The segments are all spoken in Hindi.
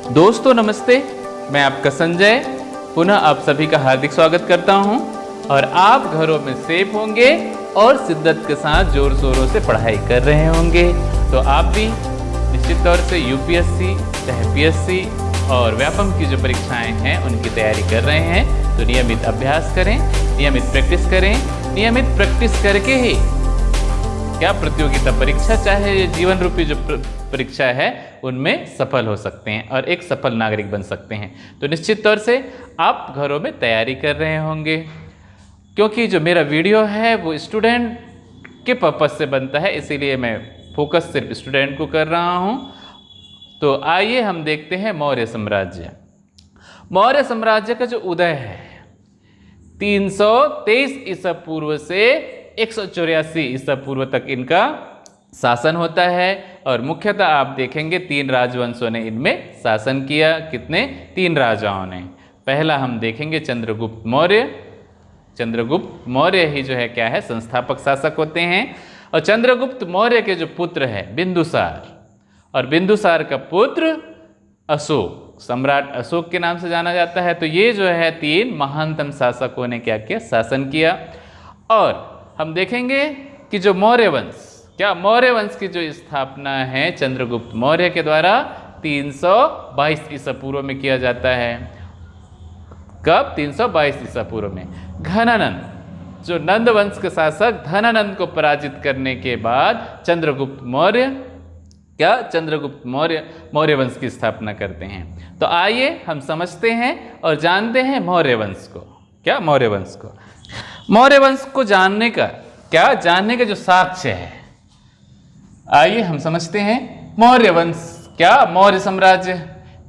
दोस्तों नमस्ते, मैं आपका संजय पुनः आप सभी का हार्दिक स्वागत करता हूं और आप घरों में सेफ होंगे और शिद्दत के साथ जोर शोरों से पढ़ाई कर रहे होंगे। तो आप भी निश्चित तौर से यूपीएससी, चाहे पीएससी और व्यापम की जो परीक्षाएं हैं उनकी तैयारी कर रहे हैं। तो नियमित अभ्यास करें, नियमित प्रैक्टिस करें। नियमित प्रैक्टिस करके ही क्या प्रतियोगिता परीक्षा, चाहे ये जीवन रूपी जो परीक्षा है, उनमें सफल हो सकते हैं और एक सफल नागरिक बन सकते हैं। तो निश्चित तौर से आप घरों में तैयारी कर रहे होंगे, क्योंकि जो मेरा वीडियो है वो स्टूडेंट के पर्पज से बनता है, इसीलिए मैं फोकस सिर्फ स्टूडेंट को कर रहा हूँ। तो आइए हम देखते हैं मौर्य साम्राज्य। मौर्य साम्राज्य का जो उदय है 323 ईसा पूर्व से 184 ईसा पूर्व तक इनका शासन होता है और मुख्यतः आप देखेंगे 3 राजवंशों ने इनमें शासन किया। कितने? 3 राजाओं ने। पहला हम देखेंगे चंद्रगुप्त मौर्य। चंद्रगुप्त मौर्य ही जो है क्या है, संस्थापक शासक होते हैं। और चंद्रगुप्त मौर्य के जो पुत्र है बिंदुसार, और बिंदुसार का पुत्र अशोक, सम्राट अशोक के नाम से जाना जाता है। तो ये जो है 3 महानतम शासकों ने क्या किया, शासन किया। और हम देखेंगे कि जो मौर्य वंश, क्या मौर्य वंश की जो स्थापना है चंद्रगुप्त मौर्य के द्वारा 322 ईसा पूर्व में किया जाता है। कब? 322 ईसा पूर्व में। घनानंद, जो नंद वंश के शासक धनानंद को पराजित करने के बाद चंद्रगुप्त मौर्य चंद्रगुप्त मौर्य मौर्य वंश की स्थापना करते हैं। तो आइए हम समझते हैं और जानते हैं मौर्य वंश को। क्या? मौर्य वंश को। मौर्य वंश को जानने का जो साक्ष्य है, आइए हम समझते हैं। मौर्य वंश क्या? मौर्य साम्राज्य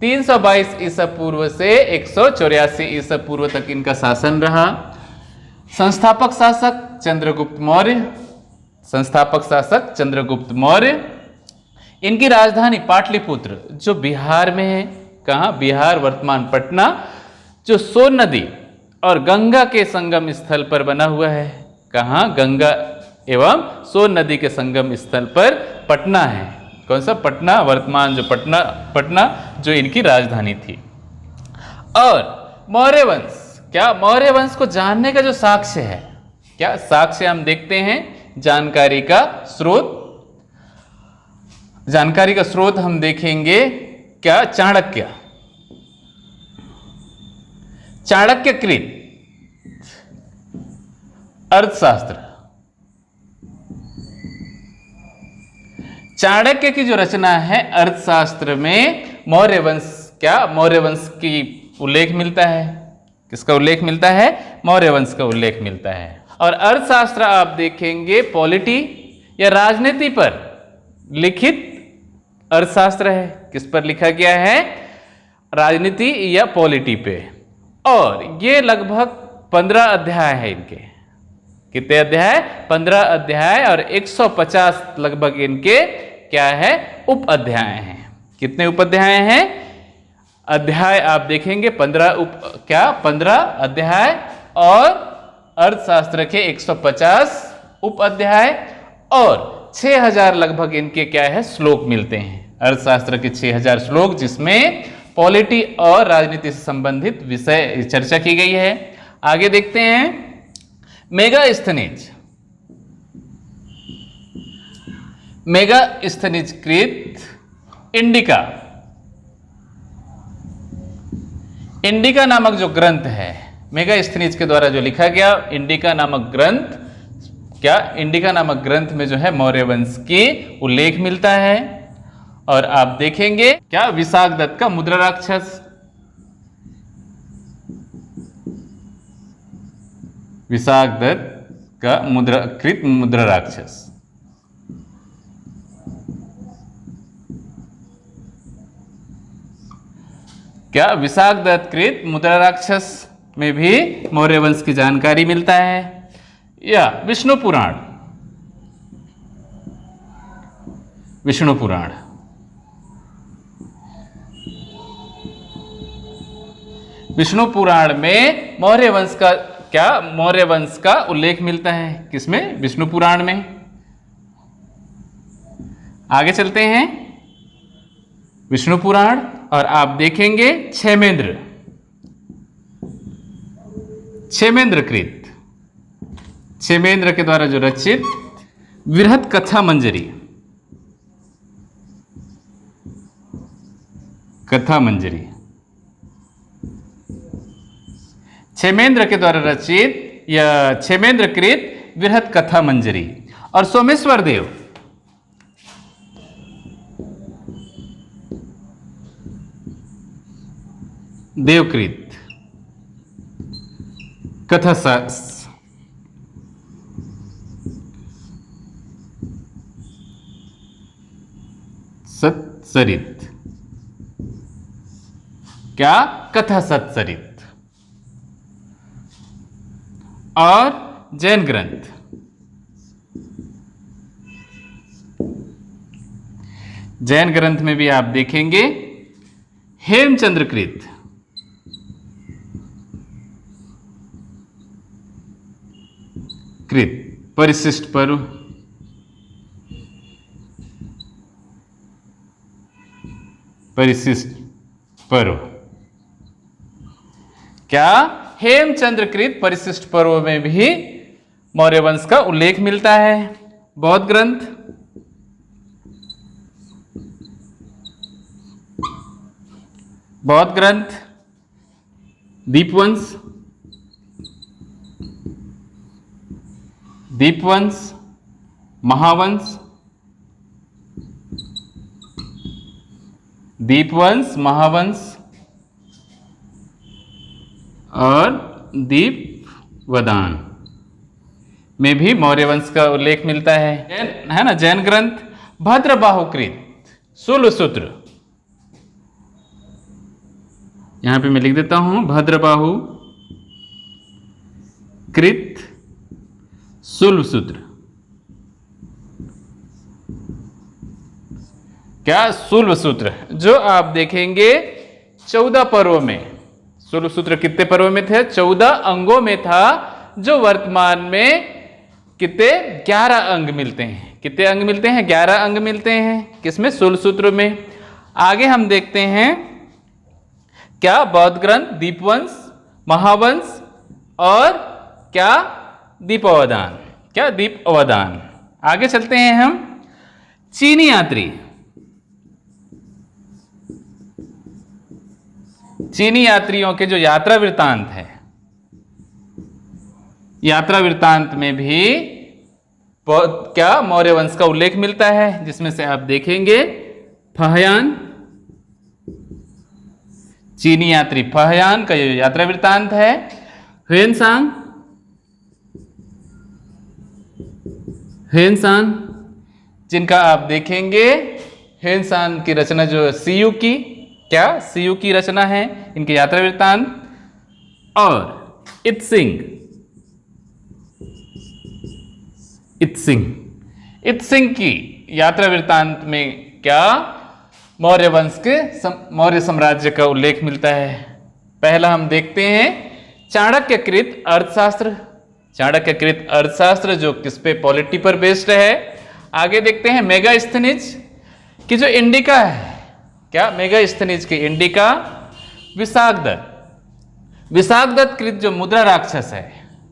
322 ईसा पूर्व से 184 ईसा पूर्व तक इनका शासन रहा। संस्थापक शासक चंद्रगुप्त मौर्य, संस्थापक शासक चंद्रगुप्त मौर्य। इनकी राजधानी पाटलिपुत्र जो बिहार में है। कहाँ? बिहार, वर्तमान पटना, जो सोन नदी और गंगा के संगम स्थल पर बना हुआ है। कहाँ? गंगा एवं सोन नदी के संगम स्थल पर पटना है। कौन सा? पटना, वर्तमान जो पटना जो इनकी राजधानी थी। और मौर्य वंश, क्या मौर्य वंश को जानने का जो साक्ष्य है, क्या साक्ष्य हम देखते हैं। जानकारी का स्रोत, जानकारी का स्रोत हम देखेंगे। क्या? चाणक्य, चाणक्यकृत अर्थशास्त्र। चाणक्य की जो रचना है अर्थशास्त्र में मौर्य वंश, क्या मौर्य वंश की उल्लेख मिलता है। किसका उल्लेख मिलता है? मौर्य वंश का उल्लेख मिलता है। और अर्थशास्त्र आप देखेंगे पॉलिटी या राजनीति पर लिखित अर्थशास्त्र है। किस पर लिखा गया है? राजनीति या पॉलिटी पे। और ये लगभग 15 अध्याय है इनके। कितने अध्याय? 15 अध्याय और 150 लगभग इनके क्या है, उप अध्याय हैं। कितने उप अध्याय हैं? अध्याय आप देखेंगे 15 अध्याय और अर्थशास्त्र के 150 उप अध्याय और 6000 लगभग इनके क्या है, श्लोक मिलते हैं। अर्थशास्त्र के 6000 श्लोक, जिसमें पॉलिटी और राजनीति से संबंधित विषय चर्चा की गई है। आगे देखते हैं मेगास्थनीज। मेगास्थनीज कृत इंडिका। इंडिका नामक जो ग्रंथ है मेगास्थनीज के द्वारा जो लिखा गया इंडिका नामक ग्रंथ, क्या इंडिका नामक ग्रंथ में जो है मौर्य वंश की उल्लेख मिलता है। और आप देखेंगे क्या विशाख दत्त का मुद्रा राक्षस, विशाख दत्त का मुद्रा राक्षस। क्या विशाख दत्त कृत मुद्रा राक्षस में भी मौर्य वंश की जानकारी मिलता है। या विष्णु पुराण, विष्णु पुराण, विष्णु पुराण में मौर्य वंश का क्या मौर्य वंश का उल्लेख मिलता है। किसमें? विष्णु पुराण में। आगे चलते हैं। विष्णु पुराण और आप देखेंगे क्षेमेंद्र, क्षेमेंद्रकृत, क्षेमेंद्र के द्वारा जो रचित वृहत कथा मंजरी, कथा मंजरी, क्षेमेंद्र के द्वारा रचित या क्षेमेंद्रकृत वृहत कथा मंजरी। और सोमेश्वर देव, देवकृत कथा सत्सरित, क्या कथा सत्सरित। और जैन ग्रंथ, जैन ग्रंथ में भी आप देखेंगे हेमचंद्रकृत, कृत परिशिष्ट पर्व, परिशिष्ट पर्व, क्या हेमचंद्रकृत परिशिष्ट पर्व में भी मौर्य वंश का उल्लेख मिलता है। बौद्ध ग्रंथ, बौद्ध ग्रंथ, दीपवंश, दीपवंश, महावंश, दीपवंश, महावंश और दीपवदान में भी मौर्य वंश का उल्लेख मिलता है ना। जैन ग्रंथ भद्रबाहुकृत शूलसूत्र, यहां पे मैं लिख देता हूं भद्रबाहु कृत शूलसूत्र, क्या शूलसूत्र, जो आप देखेंगे 14 पर्वों में। शूलसूत्र कितने पर्वों में थे? 14 अंगों में था, जो वर्तमान में कितने 11 अंग मिलते हैं। कितने अंग मिलते हैं? 11 अंग मिलते हैं। किसमें? शूलसूत्र में। आगे हम देखते हैं क्या बौद्ध ग्रंथ, दीपवंश, महावंश और क्या दीपवदान, क्या दीपवदान। आगे चलते हैं हम। चीनी यात्री, चीनी यात्रियों के जो यात्रा वृत्तांत है, यात्रा वृत्तांत में भी क्या मौर्य वंश का उल्लेख मिलता है, जिसमें से आप देखेंगे फहयान, चीनी यात्री फहयान का जो यात्रा वृत्तांत है, ह्वेनसांग, ह्वेनसांग जिनका आप देखेंगे ह्वेनसांग की रचना जो सीयू की, क्या सीयू की रचना है, इनकी यात्रा वृत्तांत। और इत्सिंग, इत्सिंग, इत्सिंग की यात्रा वृत्तांत में क्या मौर्य वंश के मौर्य साम्राज्य का उल्लेख मिलता है। पहला हम देखते हैं चाणक्यकृत अर्थशास्त्र, चाणक्यकृत अर्थशास्त्र जो किस पे? पॉलिटी पर बेस्ड है। आगे देखते हैं मेगास्थनीज की जो इंडिका है, क्या मेगास्थनीज की इंडिका। विशाखदत्त, विशाखदत्त कृत जो मुद्रा राक्षस है,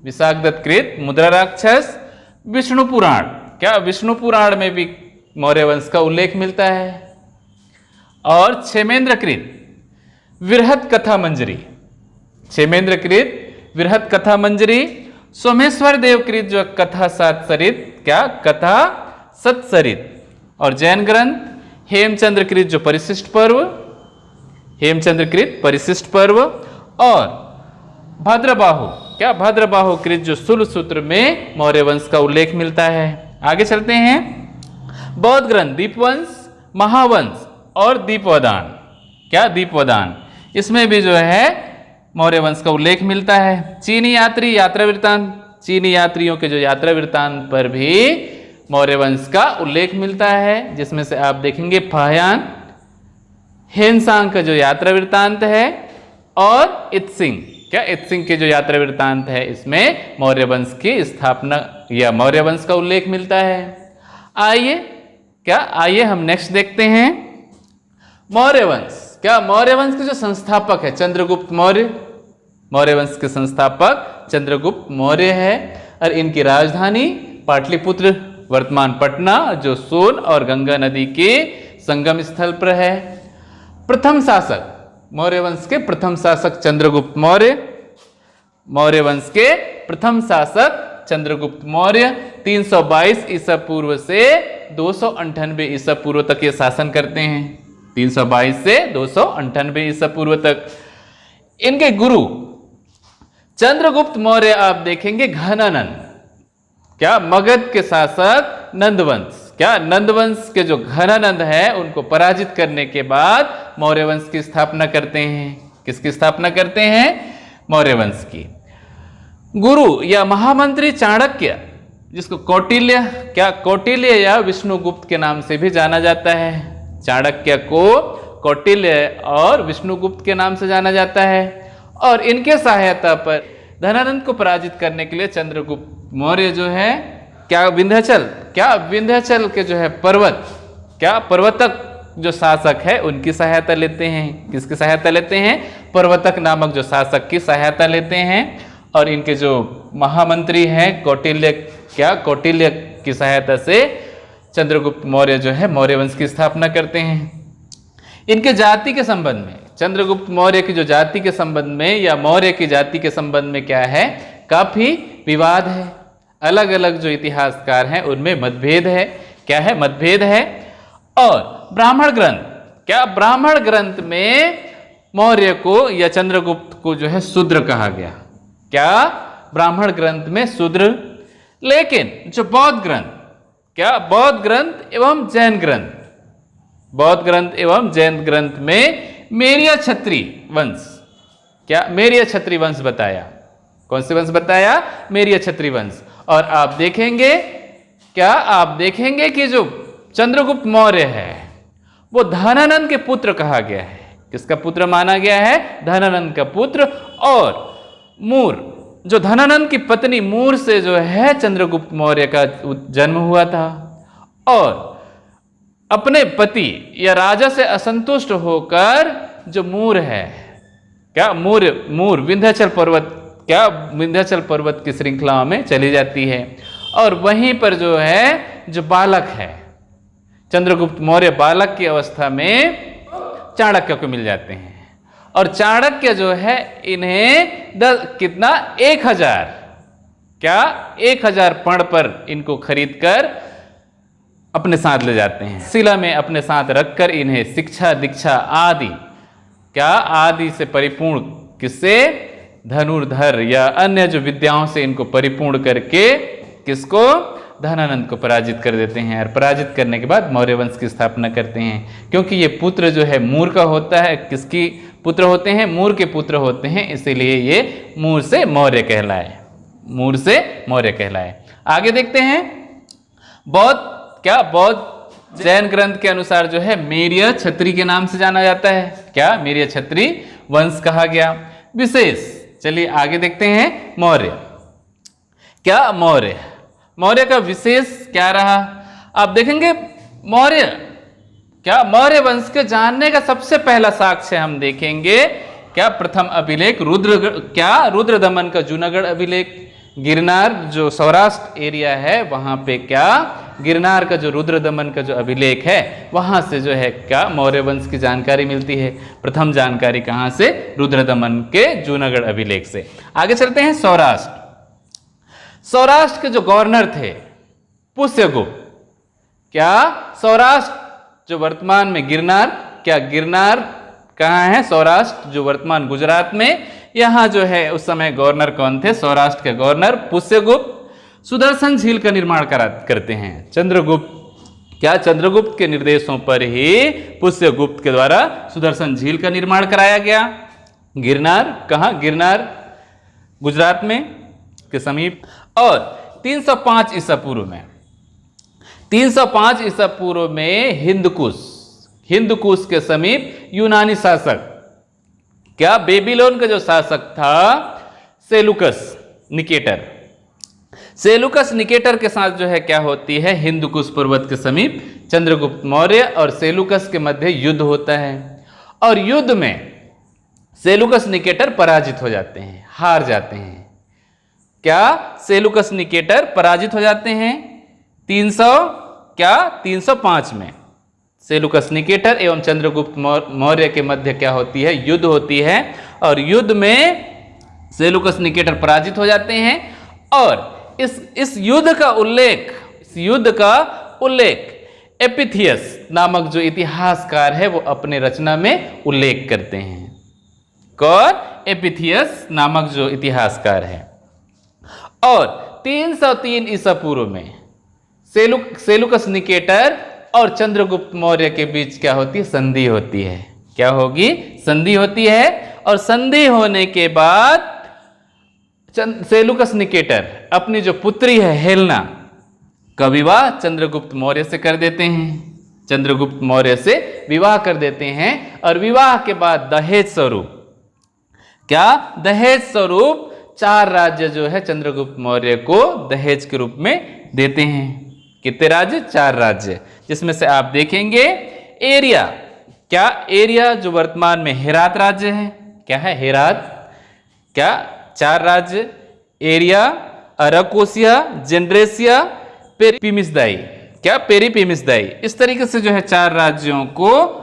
विशाखदत्त कृत मुद्रा राक्षस। विष्णु पुराण, क्या विष्णु पुराण में भी मौर्य वंश का उल्लेख मिलता है। और क्षेमेंद्रकृत वृहत कथा मंजरी, क्षेमेंद्रकृत वृहत कथा मंजरी। सोमेश्वर देवकृत जो कथा सत्सरित, क्या कथा सत्सरित। और जैन ग्रंथ हेमचंद्रकृत जो परिशिष्ट पर्व, हेमचंद्रकृत परिशिष्ट पर्व। और भद्रबाहु, क्या भद्रबाहुकृत जो शूलसूत्र में मौर्य वंश का उल्लेख मिलता है। आगे चलते हैं। बौद्ध ग्रंथ दीपवंश, महावंश और दीपवदान, क्या दीपवदान, इसमें भी जो है मौर्य वंश का उल्लेख मिलता है। चीनी यात्री यात्रा वृत्तांत, चीनी यात्रियों के जो यात्रा वृत्तांत पर भी मौर्य वंश का उल्लेख मिलता है, जिसमें से आप देखेंगे फहयान, ह्वेनसांग का जो यात्रा वृत्तांत है और इत्सिंग, क्या इत्सिंग के जो यात्रा वृत्तांत है, इसमें मौर्य वंश की स्थापना या मौर्य वंश का उल्लेख मिलता है। आइए हम नेक्स्ट देखते हैं मौर्य वंश। क्या मौर्य वंश के जो संस्थापक है चंद्रगुप्त मौर्य, मौर्य वंश के संस्थापक चंद्रगुप्त मौर्य है। और इनकी राजधानी पाटलिपुत्र वर्तमान पटना, जो सोन और गंगा नदी के संगम स्थल पर है। प्रथम शासक मौर्य वंश के प्रथम शासक चंद्रगुप्त मौर्य, मौर्य वंश के प्रथम शासक चंद्रगुप्त मौर्य 322 ईसा पूर्व से 298 ईसा पूर्व तक ये शासन करते हैं। 322 से 298 ईसा पूर्व तक। इनके गुरु चंद्रगुप्त मौर्य आप देखेंगे घनानंद, क्या मगध के शासक नंदवंश, क्या नंदवंश के जो घनानंद है उनको पराजित करने के बाद मौर्य वंश की स्थापना करते हैं। किसकी स्थापना करते हैं? मौर्य वंश की। गुरु या महामंत्री चाणक्य, जिसको कौटिल्य, क्या कौटिल्य या विष्णुगुप्त के नाम से भी जाना जाता है। चाणक्य को कौटिल्य और विष्णुगुप्त के नाम से जाना जाता है। और इनके सहायता पर धनानंद को पराजित करने के लिए चंद्रगुप्त मौर्य जो है क्या विंध्याचल के जो है पर्वत, क्या पर्वतक जो शासक है उनकी सहायता लेते हैं। किसकी सहायता लेते हैं? पर्वतक नामक जो शासक की सहायता लेते हैं। और इनके जो महामंत्री हैं कौटिल्य, क्या कौटिल्य की सहायता से चंद्रगुप्त मौर्य जो है मौर्य वंश की स्थापना करते हैं। इनके जाति के संबंध में, चंद्रगुप्त मौर्य की जो जाति के संबंध में या मौर्य की जाति के संबंध में क्या है, काफी विवाद है। अलग अलग जो इतिहासकार हैं उनमें मतभेद है। क्या है? मतभेद है। और ब्राह्मण ग्रंथ, क्या ब्राह्मण ग्रंथ में मौर्य को या चंद्रगुप्त को जो है शूद्र कहा गया। क्या ब्राह्मण ग्रंथ में शूद्र। लेकिन जो बौद्ध ग्रंथ, क्या बौद्ध ग्रंथ एवं जैन ग्रंथ, बौद्ध ग्रंथ एवं जैन ग्रंथ में मेरिया क्षत्रिय वंश, क्या मेरिया क्षत्रिय वंश बताया। कौन से वंश बताया? मेरिया क्षत्रिय वंश। और आप देखेंगे, क्या आप देखेंगे कि जो चंद्रगुप्त मौर्य है वो धनानंद के पुत्र कहा गया है। किसका पुत्र माना गया है? धनानंद का पुत्र। और मूर, जो धनानंद की पत्नी मूर से जो है चंद्रगुप्त मौर्य का जन्म हुआ था। और अपने पति या राजा से असंतुष्ट होकर जो मूर है, क्या मूर विंध्याचल पर्वत, क्या विंध्याचल पर्वत की श्रृंखला में चली जाती है। और वहीं पर जो है जो बालक है चंद्रगुप्त मौर्य, बालक की अवस्था में चाणक्य को मिल जाते हैं। और चाणक्य जो है इन्हें 1000 क्या 1000 पण पर इनको खरीदकर अपने साथ ले जाते हैं। शिला में अपने साथ रखकर इन्हें शिक्षा दीक्षा आदि, क्या आदि से परिपूर्ण, किससे? धनुर्धर या अन्य जो विद्याओं से इनको परिपूर्ण करके किसको? धनानंद को पराजित कर देते हैं। और पराजित करने के बाद मौर्य वंश की स्थापना करते हैं। क्योंकि ये पुत्र जो है मूर का होता है। किसकी पुत्र होते हैं? मूर के पुत्र होते हैं, इसीलिए ये मूर से मौर्य कहलाए, मूर से मौर्य कहलाए। आगे देखते हैं। बौद्ध, क्या बौद्ध जैन ग्रंथ के अनुसार जो है मेरिया क्षत्रिय के नाम से जाना जाता है। क्या मेरिया क्षत्रिय वंश कहा गया। विशेष, चलिए आगे देखते हैं। मौर्य, क्या मौर्य, मौर्य का विशेष क्या रहा? आप देखेंगे मौर्य, क्या मौर्य वंश के जानने का सबसे पहला साक्ष्य हम देखेंगे। क्या प्रथम अभिलेख रुद्रदमन का जूनागढ़ अभिलेख, गिरनार जो सौराष्ट्र एरिया है वहां पे, क्या गिरनार का जो रुद्रदमन का जो अभिलेख है वहां से जो है क्या मौर्य वंश की जानकारी मिलती है। प्रथम जानकारी कहां से? रुद्रदमन के जूनागढ़ अभिलेख से। आगे चलते हैं। सौराष्ट्र, सौराष्ट्र के जो गवर्नर थे पुष्यगुप्त, क्या सौराष्ट्र जो वर्तमान में गिरनार, क्या गिरनार कहाँ है? सौराष्ट्र जो वर्तमान गुजरात में, यहाँ जो है उस समय गवर्नर कौन थे? सौराष्ट्र के गवर्नर पुष्यगुप्त सुदर्शन झील का निर्माण करते हैं। चंद्रगुप्त, क्या चंद्रगुप्त के निर्देशों पर ही पुष्यगुप्त के द्वारा सुदर्शन झील का निर्माण कराया गया। गिरनार कहाँ? गिरनार गुजरात में के समीप। और 305 ईसा पूर्व में, 305 ईसा पूर्व में हिंदकुश के समीप यूनानी शासक, क्या बेबीलोन का जो शासक था सेलुकस निकेटर, सेलुकस निकेटर के साथ जो है क्या होती है? हिंदकुश पर्वत के समीप चंद्रगुप्त मौर्य और सेलुकस के मध्य युद्ध होता है। और युद्ध में सेलुकस निकेटर पराजित हो जाते हैं, हार जाते हैं। क्या सेलुकस निकेटर पराजित हो जाते हैं 305 में। सेलुकस निकेटर एवं चंद्रगुप्त मौर्य के मध्य क्या होती है, युद्ध होती है, और युद्ध में सेलुकस निकेटर पराजित हो जाते हैं। और इस युद्ध का उल्लेख एपिथियस नामक जो इतिहासकार है वो अपने रचना में उल्लेख करते हैं। कौन? एपिथियस नामक जो इतिहासकार है। और 303 ईसा पूर्व में सेलुकस निकेटर और चंद्रगुप्त मौर्य के बीच क्या होती है, संधि होती है। क्या होगी? संधि होती है। और संधि होने के बाद सेलुकस निकेटर अपनी जो पुत्री है हेलेना का विवाह चंद्रगुप्त मौर्य से कर देते हैं। चंद्रगुप्त मौर्य से विवाह कर देते हैं। और विवाह के बाद दहेज स्वरूप, क्या दहेज स्वरूप 4 राज्य जो है चंद्रगुप्त मौर्य को दहेज के रूप में देते हैं। कितने राज्य? 4 राज्य, जिसमें से आप देखेंगे एरिया, क्या एरिया जो वर्तमान में हेरात राज्य है, क्या है हेरात, क्या 4 राज्य एरिया, अराकोसिया, जेंड्रेसिया, पेरिपिमिसदाई, क्या पेरिपिमिसदाई, इस तरीके से जो है 4 राज्यों को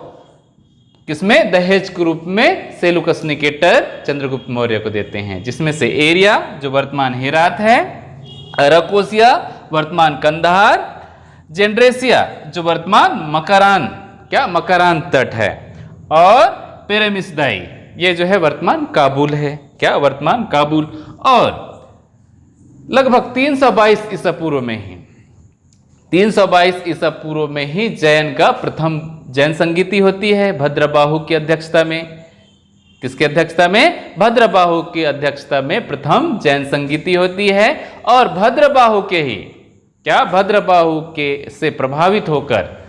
किसमें दहेज के रूप में सेलुकस निकेटर चंद्रगुप्त मौर्य को देते हैं, जिसमें से एरिया जो वर्तमान हेरात है, अराकोसिया वर्तमान कंधार, जेंड्रेसिया जो वर्तमान मकरान, क्या मकरान तट है, और पेरिपिमिसदाई ये जो है वर्तमान काबुल है, क्या वर्तमान काबुल। और लगभग 322 ईसा पूर्व में ही 322 ईसा पूर्व में ही जैन का प्रथम जैन संगीति होती है भद्रबाहु की अध्यक्षता में। किसकी अध्यक्षता में? भद्रबाहु की अध्यक्षता में प्रथम जैन संगीति होती है। और भद्रबाहु के ही, क्या भद्रबाहु के से प्रभावित होकर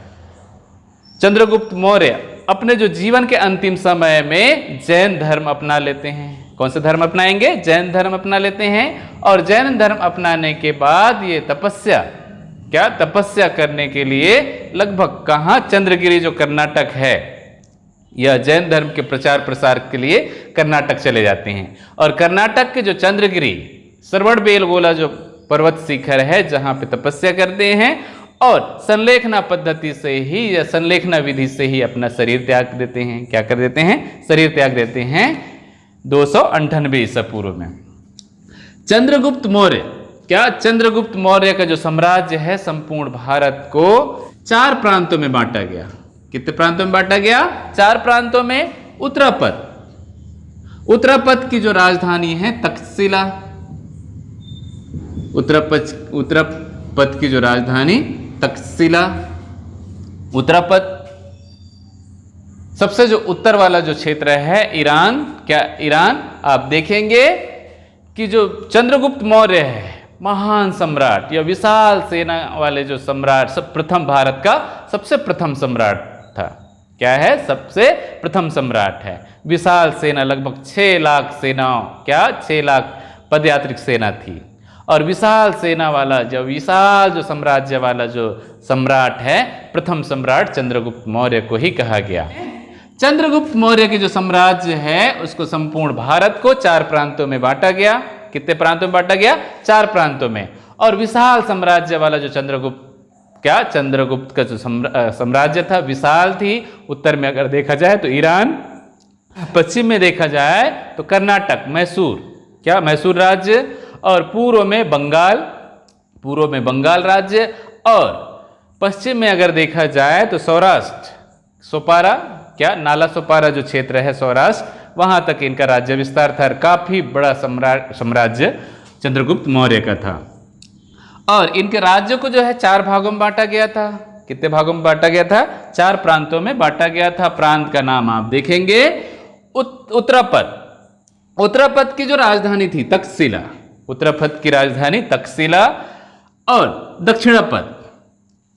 चंद्रगुप्त मौर्य अपने जो जीवन के अंतिम समय में जैन धर्म अपना लेते हैं। कौन सा धर्म अपनाएंगे? जैन धर्म अपना लेते हैं। और जैन धर्म अपनाने के बाद ये तपस्या, क्या तपस्या करने के लिए लगभग कहाँ? चंद्रगिरी जो कर्नाटक है, यह जैन धर्म के प्रचार प्रसार के लिए कर्नाटक चले जाते हैं। और कर्नाटक के जो चंद्रगिरी श्रवणबेलगोला जो पर्वत शिखर है जहाँ पे तपस्या करते हैं और संलेखना पद्धति से ही या संलेखना विधि से ही अपना शरीर त्याग देते हैं। क्या कर देते हैं? शरीर त्याग देते हैं 298 ईसा पूर्व में। चंद्रगुप्त मौर्य, क्या चंद्रगुप्त मौर्य का जो साम्राज्य है संपूर्ण भारत को 4 प्रांतों में बांटा गया। कितने प्रांतों में बांटा गया? 4 प्रांतों में। उत्तरापथ की जो राजधानी है तक्षशिला, उत्तरापथ की जो राजधानी तक्षशिला, उत्तरापथ। सबसे जो उत्तर वाला जो क्षेत्र है ईरान, क्या ईरान? आप देखेंगे कि जो चंद्रगुप्त मौर्य है महान सम्राट या विशाल सेना वाले जो सम्राट, सब प्रथम भारत का सबसे प्रथम सम्राट था। क्या है? सबसे प्रथम सम्राट है। विशाल सेना, लगभग 6 लाख सेनाओं, क्या 6 लाख पदयात्रिक सेना थी। और विशाल सेना वाला जो विशाल जो साम्राज्य वाला जो सम्राट है, प्रथम सम्राट चंद्रगुप्त मौर्य को ही कहा गया। चंद्रगुप्त मौर्य के जो साम्राज्य है उसको संपूर्ण भारत को 4 प्रांतों में बांटा गया। कितने प्रांतों में बांटा गया? 4 प्रांतों में। और विशाल साम्राज्य वाला जो चंद्रगुप्त, क्या चंद्रगुप्त का जो साम्राज्य था विशाल थी। उत्तर में अगर देखा जाए तो ईरान, पश्चिम में देखा जाए तो कर्नाटक, मैसूर, क्या मैसूर राज्य, और पूर्व में बंगाल राज्य, और पश्चिम में अगर देखा जाए तो सौराष्ट्र, सोपारा, क्या नाला सोपारा जो क्षेत्र है सौराष्ट्र, वहां तक इनका राज्य विस्तार था। काफी बड़ा साम्राज्य चंद्रगुप्त मौर्य का था। और इनके राज्य को जो है 4 भागों में बांटा गया था। कितने भागों में बांटा गया था? 4 प्रांतों में बांटा गया था। प्रांत का नाम आप देखेंगे उत्तरापथ की जो राजधानी थी तक्षशिला, उत्तरापथ की राजधानी तक्षशिला। और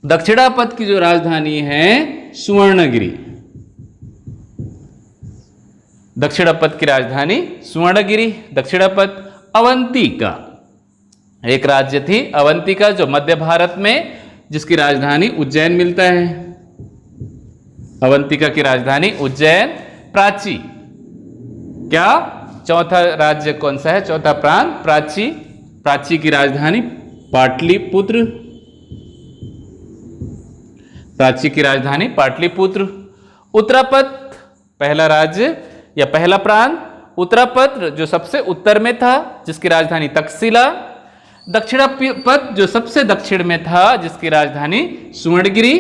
दक्षिणापथ की जो राजधानी है सुवर्णगिरी, दक्षिणापथ की राजधानी सुवर्णगिरी, दक्षिणापथ। अवंतिका एक राज्य थी, अवंतिका, जो मध्य भारत में, जिसकी राजधानी उज्जैन मिलता है। अवंतिका की राजधानी उज्जैन। प्राची, क्या चौथा राज्य कौन सा है, चौथा प्रांत प्राची। प्राची की राजधानी पाटलिपुत्र, प्राची की राजधानी पाटलिपुत्र। उत्तरापथ पहला राज्य या पहला प्रांत उत्तरापथ जो सबसे उत्तर में था जिसकी राजधानी तक्षशिला। दक्षिणापथ जो सबसे दक्षिण में था जिसकी राजधानी सुवर्णगिरी।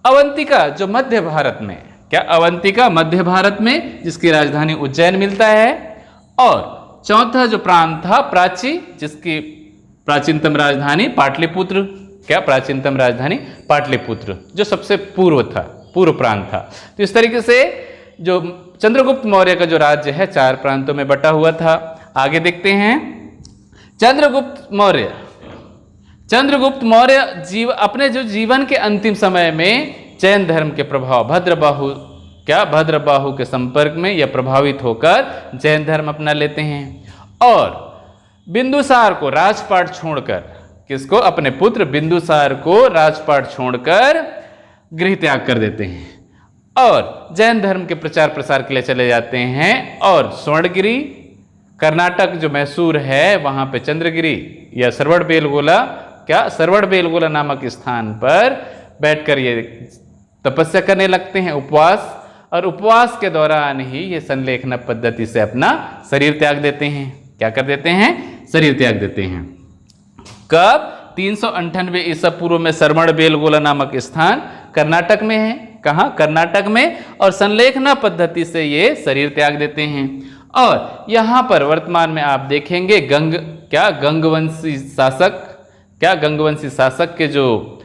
अवंतिका जो मध्य भारत में, क्या अवंतिका मध्य भारत में जिसकी राजधानी उज्जैन मिलता है। और चौथा जो प्रांत था प्राची जिसकी प्राचीनतम राजधानी पाटलिपुत्र, क्या प्राचीनतम राजधानी पाटलिपुत्र जो सबसे पूर्व था, पूर्व प्रांत था। तो इस तरीके से जो चंद्रगुप्त मौर्य का जो राज्य है 4 प्रांतों में बटा हुआ था। आगे देखते हैं चंद्रगुप्त मौर्य। चंद्रगुप्त मौर्य अपने जो जीवन के अंतिम समय में जैन धर्म के प्रभाव भद्रबाहु, क्या भद्रबाहु के संपर्क में या प्रभावित होकर जैन धर्म अपना लेते हैं। और बिंदुसार को राजपाट छोड़कर, किसको, अपने पुत्र बिंदुसार को राजपाट छोड़कर गृह त्याग कर देते हैं और जैन धर्म के प्रचार प्रसार के लिए चले जाते हैं। और स्वर्णगिरी कर्नाटक जो मैसूर है वहां पे चंद्रगिरी या सरवड़बेलगोला, क्या सरवड़बेलगोला नामक स्थान पर बैठकर ये तपस्या करने लगते हैं, उपवास। और उपवास के दौरान ही ये संलेखन पद्धति से अपना शरीर त्याग देते हैं। क्या कर देते हैं, शरीर त्याग देते हैं। कब, 398 ईसा पूर्व में सरवड़बेलगोला नामक स्थान कर्नाटक में है, कहाँ, कर्नाटक में। और संलेखना पद्धति से ये शरीर त्याग देते हैं। और यहाँ पर वर्तमान में आप देखेंगे गंगवंशी शासक, क्या गंगवंशी शासक के जो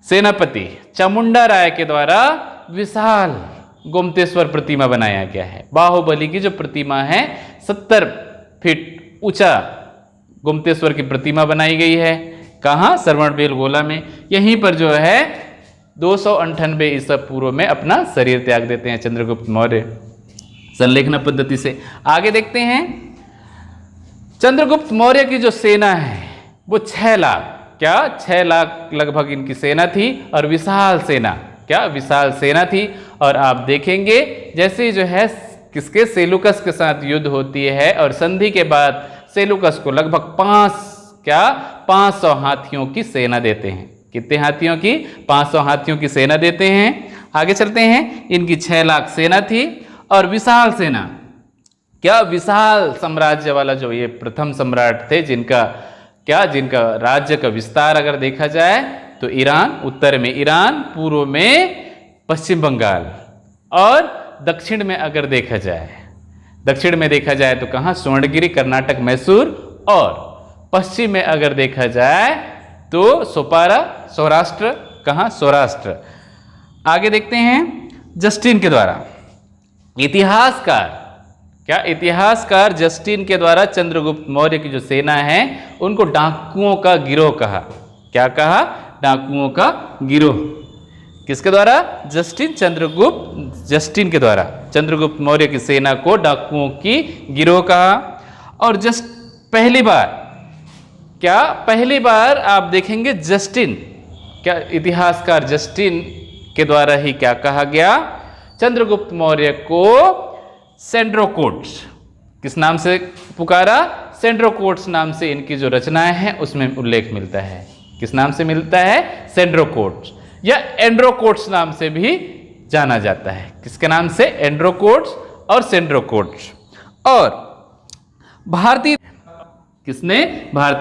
सेनापति चामुंडा राय के द्वारा विशाल गोमतेश्वर प्रतिमा बनाया गया है। बाहुबली की जो प्रतिमा है 70 फीट ऊंचा गोमतेश्वर की प्रतिमा बनाई गई है। कहाँ, सरवड़बेलगोला में। यहीं पर जो है 298 ईसा पूर्व में अपना शरीर त्याग देते हैं चंद्रगुप्त मौर्य संलेखना पद्धति से। आगे देखते हैं चंद्रगुप्त मौर्य की जो सेना है वो 6 लाख, क्या 6 लाख लगभग इनकी सेना थी। और विशाल सेना, क्या विशाल सेना थी। और आप देखेंगे जैसे जो है किसके, सेलुकस के साथ युद्ध होती है और संधि के बाद सेलुकस को लगभग 500 हाथियों की सेना देते हैं। कितने हाथियों की, 500 हाथियों की सेना देते हैं। आगे चलते हैं, इनकी 6 लाख सेना थी और विशाल सेना, क्या विशाल साम्राज्य वाला जो ये प्रथम सम्राट थे जिनका राज्य का विस्तार अगर देखा जाए तो ईरान, उत्तर में ईरान, पूर्व में पश्चिम बंगाल और दक्षिण में अगर देखा जाए तो कहाँ, स्वर्णगिरी कर्नाटक मैसूर। और पश्चिम में अगर देखा जाए तो सोपारा सौराष्ट्र, कहाँ, सौराष्ट्र। आगे देखते हैं जस्टिन के द्वारा, इतिहासकार जस्टिन के द्वारा चंद्रगुप्त मौर्य की जो सेना है उनको डाकुओं का गिरोह कहा। क्या कहा, डाकुओं का गिरोह। किसके द्वारा, जस्टिन के द्वारा चंद्रगुप्त मौर्य की सेना को डाकुओं की गिरोह कहा। और पहली बार आप देखेंगे जस्टिन, क्या इतिहासकार जस्टिन के द्वारा ही क्या कहा गया, चंद्रगुप्त मौर्य को सेंड्रोकोट्स, किस नाम से पुकारा, सेंड्रोकोट्स नाम से इनकी जो रचनाएं हैं उसमें उल्लेख मिलता है। किस नाम से मिलता है, सेंड्रोकोट्स या एंड्रोकोट्स नाम से भी जाना जाता है। किसके नाम से, एंड्रोकोट्स और सेंड्रोकोट्स। और भारतीय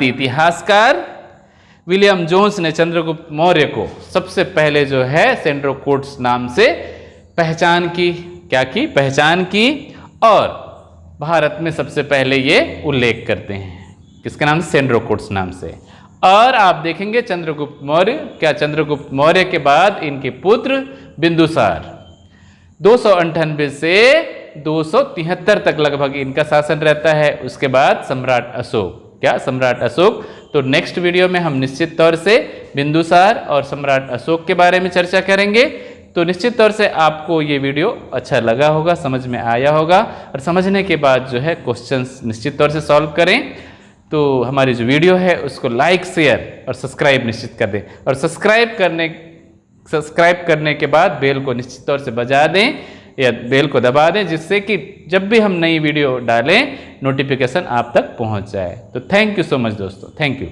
इतिहासकार विलियम जोन्स ने चंद्रगुप्त मौर्य को सबसे पहले जो है सेंड्रोकोट्स नाम से पहचान की। और भारत में सबसे पहले ये उल्लेख करते हैं, किसके नाम से, सेंड्रोकोट्स नाम से। और आप देखेंगे चंद्रगुप्त मौर्य के बाद इनके पुत्र बिंदुसार 298 से 273 तक लगभग इनका शासन रहता है। उसके बाद सम्राट अशोक। तो नेक्स्ट वीडियो में हम निश्चित तौर से बिंदुसार और सम्राट अशोक के बारे में चर्चा करेंगे। तो निश्चित तौर से आपको ये वीडियो अच्छा लगा होगा, समझ में आया होगा। और समझने के बाद जो है क्वेश्चंस निश्चित तौर से सॉल्व करें। तो हमारी जो वीडियो है उसको लाइक, शेयर और सब्सक्राइब निश्चित कर दें। और सब्सक्राइब करने के बाद बेल को निश्चित तौर से बजा दें, या बेल को दबा दें, जिससे कि जब भी हम नई वीडियो डालें नोटिफिकेशन आप तक पहुंच जाए। तो थैंक यू सो मच दोस्तों, थैंक यू।